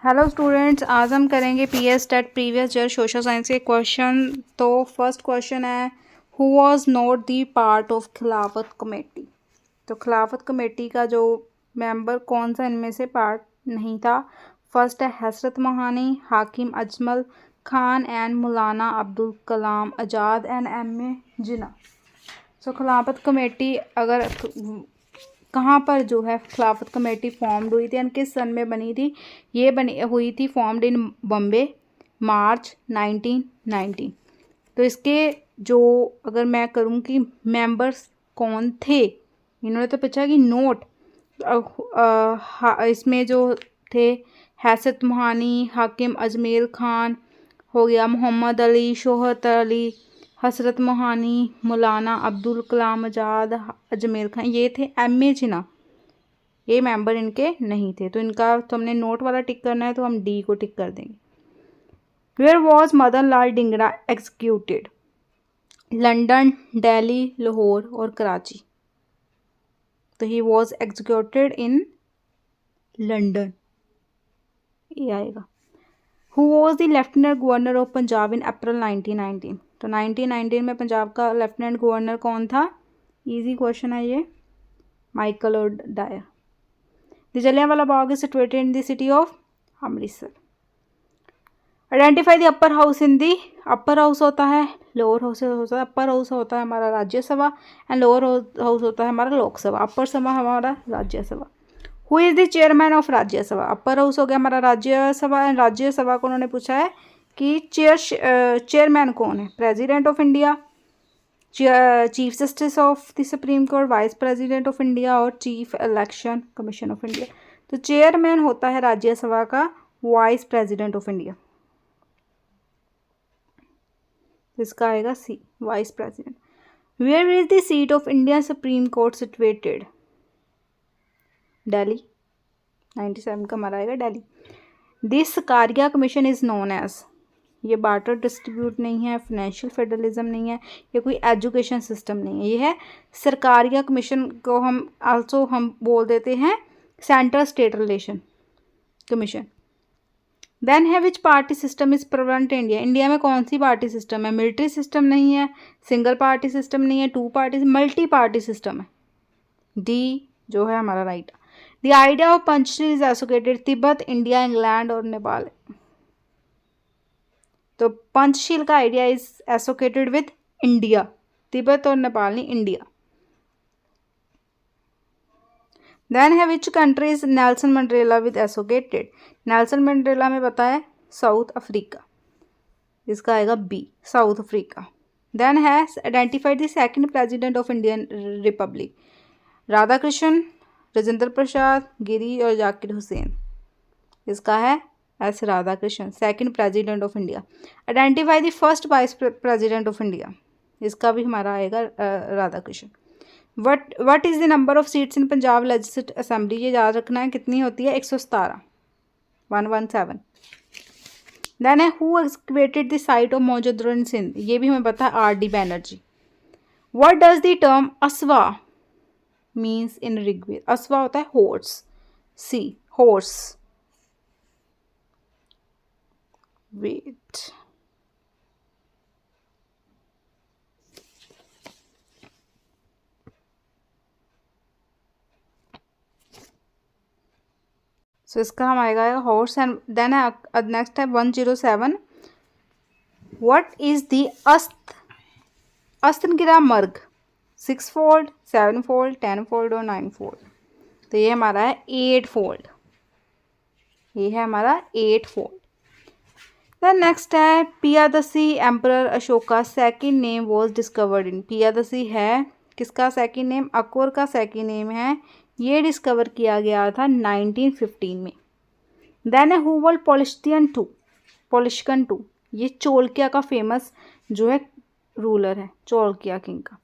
Hello students, आज हम करेंगे PS TET previous year social science के क्वेश्चन। तो फर्स्ट क्वेश्चन है, who was not the part of Khilafat committee. तो खिलाफत कमेटी का जो मेंबर कौन सा इनमें से पार्ट नहीं था। फर्स्ट है हसरत मोहानी, हाकिम Ajmal Khan and Maulana Abdul Kalam Azad and MA. जिन्ना। सो खिलाफत कमेटी अगर कहाँ पर जो है खिलाफत कमेटी फॉर्म्ड हुई थी एंड किस सन में बनी थी। ये बनी हुई थी फॉर्म्ड इन बॉम्बे मार्च 1919। तो इसके जो अगर मैं करूँ कि मेंबर्स कौन थे, इन्होंने तो पूछा कि नोट इसमें जो थे हसरत मोहानी, हाकिम अजमेर खान हो गया, मोहम्मद अली, शोहरत अली, हसरत मोहानी, मौलाना अब्दुल कलाम आज़ाद, अजमेर खान, ये थे। एम.ए. जिन्ना ये मेंबर इनके नहीं थे। तो इनका तो हमने नोट वाला टिक करना है, तो हम डी को टिक कर देंगे। Where was Madan Lal Dhingra executed. London, Delhi, Lahore और कराची। तो he was executed in London, ये आएगा। Who was the lieutenant governor of Punjab in April 1919। तो 1919 में पंजाब का लेफ्टिनेंट गवर्नर कौन था। इजी क्वेश्चन है ये, माइकल और Dyer. The Jallianwala Bagh is situated in the city of Amritsar. Identify the upper house in the. Upper house होता है, लोअर हाउस होता है। अपर हाउस होता है हमारा राज्यसभा एंड लोअर हाउस होता है हमारा लोकसभा। अपर सभा हमारा Rajya Sabha. Who is the chairman of Rajya Sabha. Upper house हो गया हमारा राज्यसभा एंड राज्यसभा को उन्होंने पूछा है कि चेयरमैन कौन है। President of India, chief justice of the supreme court, vice president of India और chief election commission of India. तो चेयरमैन होता है राज्यसभा का वाइस प्रेसिडेंट ऑफ इंडिया। इसका आएगा C, vice president. Where is the seat of Indian supreme court situated. Delhi, 97 का हमारा आएगा दिल्ली। दिस कारिया कमीशन इज नोन एज। ये बार्टर डिस्ट्रीब्यूट नहीं है, फाइनेंशियल फेडरलिज्म नहीं है, ये कोई एजुकेशन सिस्टम नहीं है। ये है सरकारिया कमीशन को हम बोल देते हैं central state relation commission. Then है which party system is prevalent in India. India में कौन सी पार्टी सिस्टम है। मिलिट्री सिस्टम नहीं है, सिंगल पार्टी सिस्टम नहीं है, two party, multi party system है। डी जो है हमारा right. The idea of Panchsheel is associated Tibet, India, England और नेपाल। तो पंचशील का idea is associated with India, Tibet और नेपाल नहीं, इंडिया। देन है विच countries Nelson Mandela with associated. Nelson Mandela में पता है साउथ अफ्रीका, इसका आएगा बी, साउथ अफ्रीका। देन है identified the second president of Indian republic. Radha Krishna, Rajendra Prasad, Giri और जाकिर हुसैन। इसका है S Radha Krishna, second president of India. Identify the first vice president of India. इसका भी हमारा आएगा Radha Krishna. What is the number of seats in Punjab legislative assembly. ये याद रखना है कितनी होती है, 117, 117। देन है who excavated the site of Mohenjodaro in Sindh. ये भी हमें पता है R.D. Banerjee. What does the term अस्वा मीन्स इन ऋग्वेद। अस्वा होता है horse, C horse. Wait, so इसका हम आएगा हॉर्स। एंड देन है नेक्स्ट है 107। व्हाट इज द अस्तनगिरा मर्ग। 6 फोल्ड, 7 फोल्ड, 10 फोल्ड और 9 फोल्ड। तो ये हमारा है 8 फोल्ड, ये है हमारा 8 फोल्ड। देन नेक्स्ट है Piyadasi emperor Ashoka second name was discovered in. Piyadasi है किसका सेकंड नेम, अकबर का सेकंड नेम है। ये डिस्कवर किया गया था 1915 में। देन है हु वाज पोलिशकन टू। ये चोलकिया का फेमस जो है रूलर है, चोलकिया किंग का।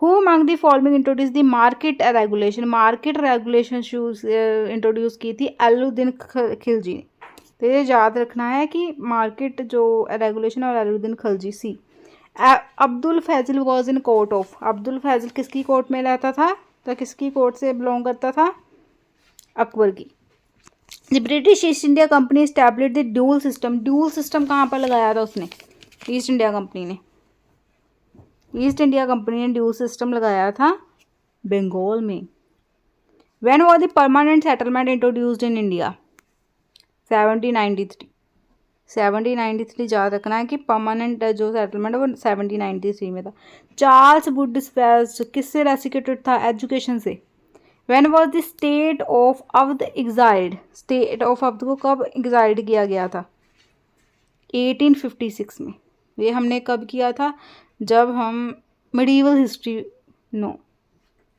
Who among the following introduce the market regulation. Market regulation introduce की थी अलाउद्दीन खिलजी ने। तो ये याद रखना है कि मार्केट जो रेगुलेशन और Alauddin Khilji. C Abdul Faizal was in court of. Abdul Faizal किसकी कोर्ट में रहता था, तो किसकी कोर्ट से बिलोंग करता था, अकबर की। The British east India company established the dual system. Dual system कहाँ पर लगाया था उसने, ईस्ट इंडिया कंपनी ने? ईस्ट इंडिया कंपनी ने ड्यूल सिस्टम लगाया था बंगाल में। When was the permanent settlement introduced in India? 1793। 1793 याद रखना है कि परमानेंट जो सेटलमेंट है वो 1793 में था। चार्ल्स वुड डिस्पैच किससे रेसिकेटेड था? एजुकेशन से। When was the state of Awadh exiled? State of Awadh को कब एग्जाइल्ड किया गया था? 1856 में। ये हमने कब किया था? जब हम मिडीवल हिस्ट्री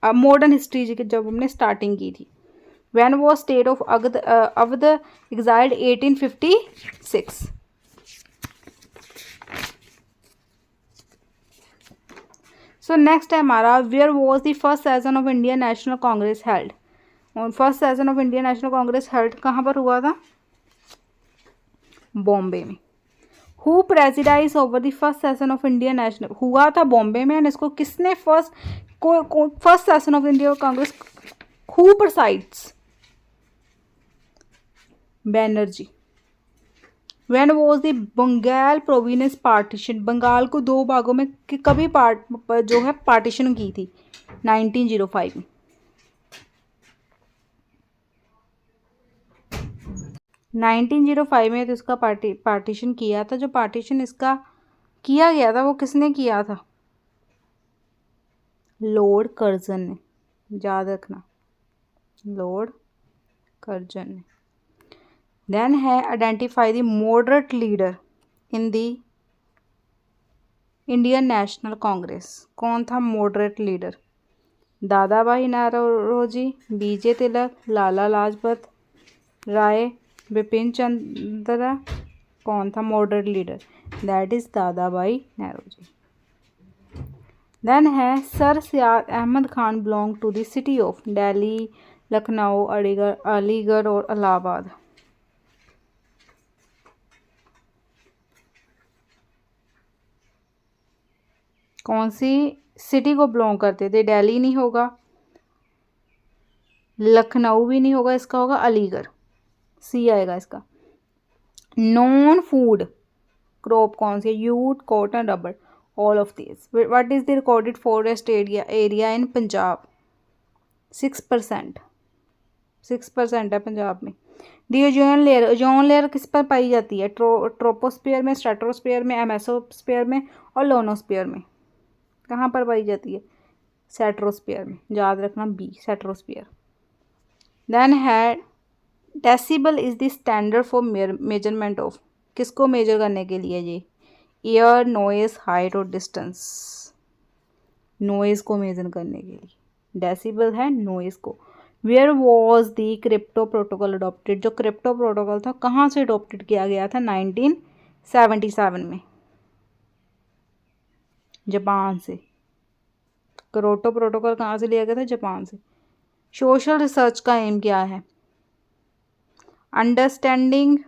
मॉडर्न हिस्ट्री की जब हमने स्टार्टिंग की थी। When was state of Awadh exiled? 1856। So next है हमारा, where was the first session of Indian National Congress held? और first session of Indian National Congress held कहाँ पर हुआ था? बॉम्बे में। Who presides over the first session of Indian national? हुआ था बॉम्बे में। एंड इसको किसने first session of Indian Congress who presides? Banerjee. When was the Bengal province partition? Bengal को दो भागों में कभी जो है पार्टीशन की थी? 1905 में। 1905 में तो इसका पार्टीशन किया था। जो पार्टीशन इसका किया गया था वो किसने किया था? लॉर्ड कर्जन ने। याद रखना, लॉर्ड कर्जन ने। Then है identify the moderate leader in the Indian National Congress। कौन था moderate leader? दादा भाई नौरोजी, बीजे तिलक, लाला लाजपत राय, बिपिन चंद्र। कौन था moderate leader? That is Dadabhai Naoroji. Then है Sir Syed Ahmad Khan belong to the city of Delhi, Lucknow, Aligarh और इलाहाबाद। कौन सी सिटी को बिलोंग करते थे? दिल्ली नहीं होगा, लखनऊ भी नहीं होगा, इसका होगा अलीगढ़। सी आएगा इसका। नॉन फूड क्रॉप कौन सी? Jute, cotton, rubber. All of this. What is the recorded forest area in Punjab? 6%। 6% है पंजाब में। The ozone layer. Ozone layer किस पर पाई जाती है? ट्रोपोस्फीयर में, स्ट्रेटोस्फीयर में, एमेसोस्फीयर में और लोनोस्फीयर में। कहाँ पर पाई जाती है? स्ट्रेटोस्फीयर में। याद रखना बी, स्ट्रेटोस्फीयर। देन है decibel is the standard for measurement of. किसको मेजर करने के लिए? ये एयर, नॉइज, हाइट और डिस्टेंस। नॉइज को मेजर करने के लिए डेसिबल है नॉइज को। Where was the crypto protocol adopted? जो क्रिप्टो प्रोटोकॉल था कहाँ से अडॉप्टेड किया गया था? 1977 में, जापान से। क्योटो प्रोटोकॉल कहाँ से लिया गया था? जापान से। सोशल रिसर्च का एम क्या है? Understanding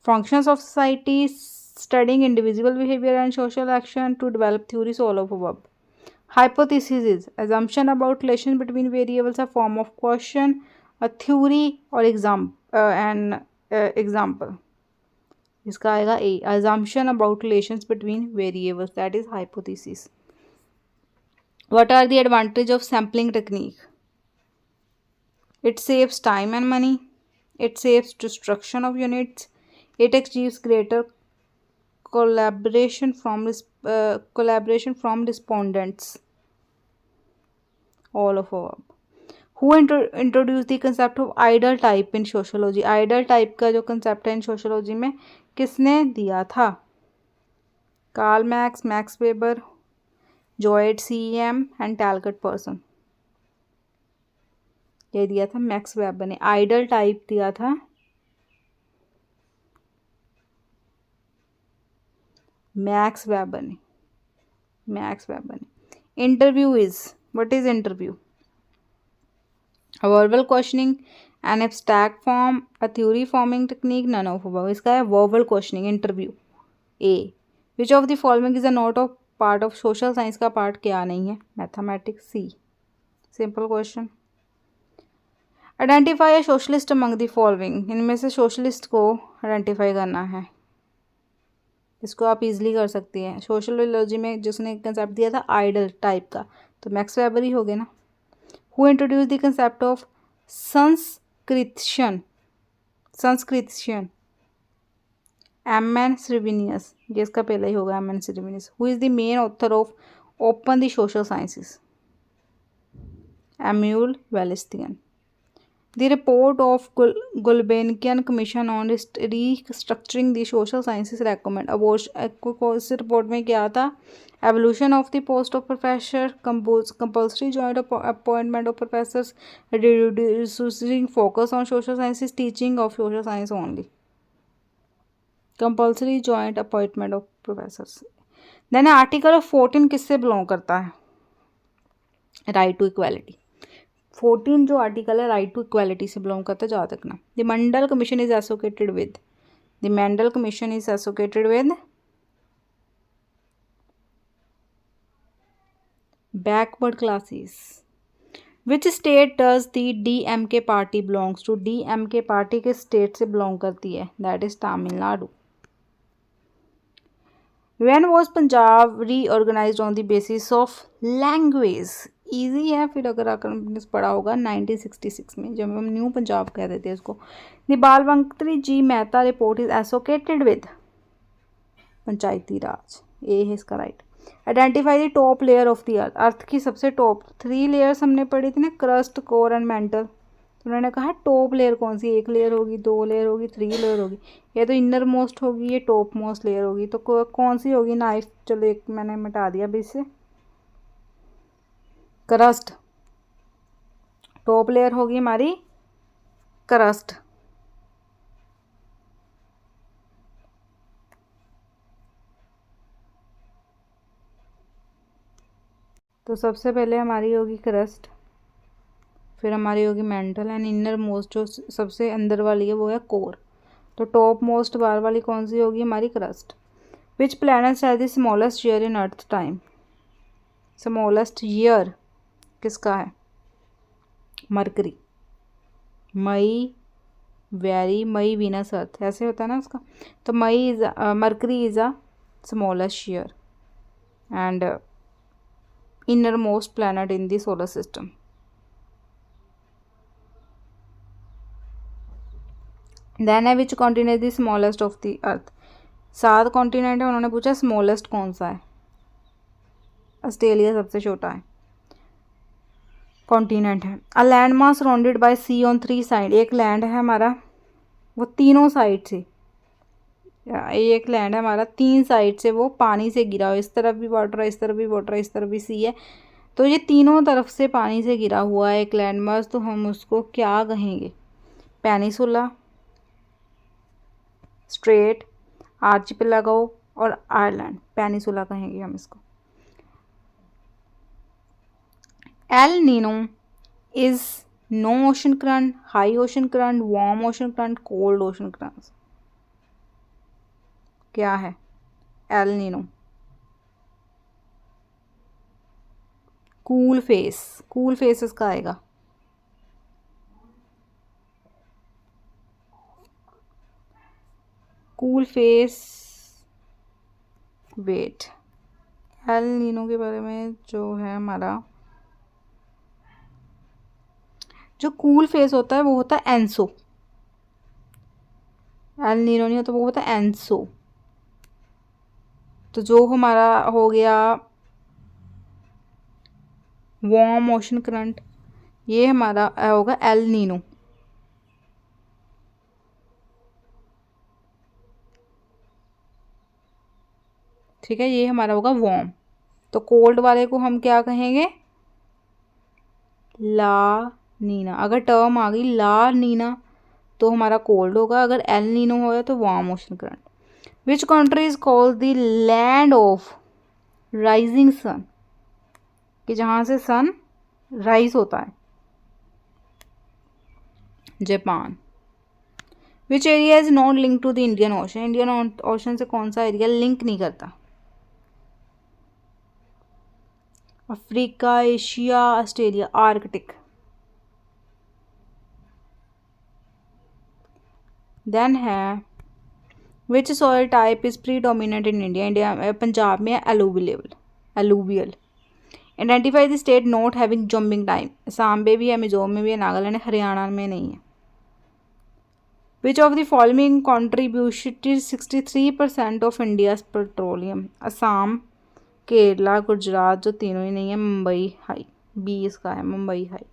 functions of society, studying individual behaviour and social action to develop theories all of above. Hypothesis is assumption about relation between variables, a form of question, a theory or example. इसका आएगा A, assumption about relations between variables, that is hypothesis. What are the advantage of sampling technique? It saves time and money. It saves destruction of units. It achieves greater collaboration from respondents. All of above. Who introduced the concept of ideal type in sociology? Ideal type का जो concept है in sociology में किसने दिया था? Karl Marx, Max Weber, जॉयड CEM and Talcott Parsons. ये दिया था मैक्स वेबर ने। आइडल टाइप दिया था मैक्स वेबर ने। Interview is, what is interview? A verbal questioning, an abstract form, a theory forming technique, none of above. इसका है verbal questioning, interview. A. Which of the following is a not of part of social science? का part क्या नहीं है? Mathematics. C. Simple question. Identify a socialist among the following, इनमें से socialist को identify करना है। इसको आप इजीली कर सकती हैं। सोशलोलॉजी में जिसने कंसेप्ट दिया था आइडल टाइप का, तो मैक्स वेबर ही हो गए ना। Who introduced the concept of sanskritization, sanskritization, M N. Srinivas, ये इसका पहला ही होगा, M N. Srinivas. Who is the main author of open the social sciences, Immanuel Wallerstein. The report of Gulbenkian Commission on restructuring the social sciences recommend इस report में क्या था? Evolution of the post of professor, compulsory joint appointment of professors, reducing focus on social sciences, teaching of social science only. Compulsory joint appointment of professors. Then article 14 किससे belong करता है? Right to equality. 14 जो article है right to equality से belong करता है, याद रखना। The Mandal commission is associated with, the Mandal commission is associated with backward classes. Which state does the DMK party belongs to? DMK party के स्टेट से belong करती है, that is Tamil Nadu. When was Punjab reorganized on the basis of language? Easy है, फिर अगर आपने पढ़ा होगा 1966 में, जब हम न्यू पंजाब कह देते हैं इसको। The Balwantrai G Mehta report is associated with panchayati raj, A है इसका right. Identify the top layer of the earth, Earth की सबसे टॉप 3 लेयर्स हमने पढ़ी थी ना, क्रस्ट, कोर एंड मेंटल। तो उन्होंने कहा टॉप लेयर कौन सी? 1 लेयर होगी, 2 लेयर होगी, 3 लेयर होगी। ये तो इनर मोस्ट होगी, ये टॉप मोस्ट लेयर होगी, तो कौन सी होगी? नाइफ, चलो एक मैंने मिटा दिया अभी इससे, क्रस्ट। टॉप लेयर होगी हमारी क्रस्ट। तो सबसे पहले हमारी होगी क्रस्ट, फिर हमारी होगी मेंटल, एंड इनर मोस्ट जो सबसे अंदर वाली है वो है कोर। तो टॉप मोस्ट बार वाली कौन सी होगी? हमारी crust. Which planets has the smallest year in Earth time? Smallest year किसका है? Mercury. My, very, my, Venus, Earth, ऐसे होता है ना उसका। तो my is Mercury is a smallest year and inner most planet in the solar system. Then है which continent the smallest of the earth? 7 continent है, उन्होंने पूछा स्मॉलेस्ट कौन सा है? ऑस्ट्रेलिया सबसे छोटा है कॉन्टिनेंट है। A land mass surrounded by sea on 3 side, एक लैंड है हमारा वो तीनों साइड से, एक लैंड है हमारा 3 साइड से वो पानी से गिरा हो, इस तरफ भी वाटर है, इस तरफ भी वाटर है, इस तरफ भी सी है, तो ये तीनों तरफ से पानी से गिरा हुआ है एक लैंड मास, तो हम उसको क्या कहेंगे? पेनिसुला, स्ट्रेट, आर्चिपेलागो और आइलैंड, पेनिसुला कहेंगे हम इसको। El Nino is no ocean current, high ocean current, warm ocean current, cold ocean current, क्या है El Nino? Cool phase, cool phase इसका आएगा। Cool phase, wet, El Nino के बारे में जो है हमारा, जो कूल फेस होता है वो होता है एंसो, एल नीनो नहीं होता, वो होता है एंसो। तो जो हमारा हो गया वार्म ओशन करंट, ये हमारा होगा एल नीनो। ठीक है, ये हमारा होगा वार्म। तो कोल्ड वाले को हम क्या कहेंगे? ला नीना। अगर टर्म आ गई ला नीना तो हमारा कोल्ड होगा, अगर एल नीनो होगा तो warm ocean current. Which country is called the land of rising sun, कि जहाँ से सन राइज होता है? Japan. Which area is not link to the Indian Ocean, Indian Ocean से कौन सा एरिया लिंक नहीं करता? Africa, Asia, Australia, Arctic. Then है which soil type is predominant in India, India Punjab में है alluvial. Identify the state not having jumping time, Assam में भी है, मिजोरम में भी है, नागालैंड, हरियाणा में नहीं है। Which of the following contributed 63% of India's petroleum, Assam, Kerala, Gujarat, जो तीनों ही नहीं है, मुंबई हाई, बी इसका है मुंबई हाई।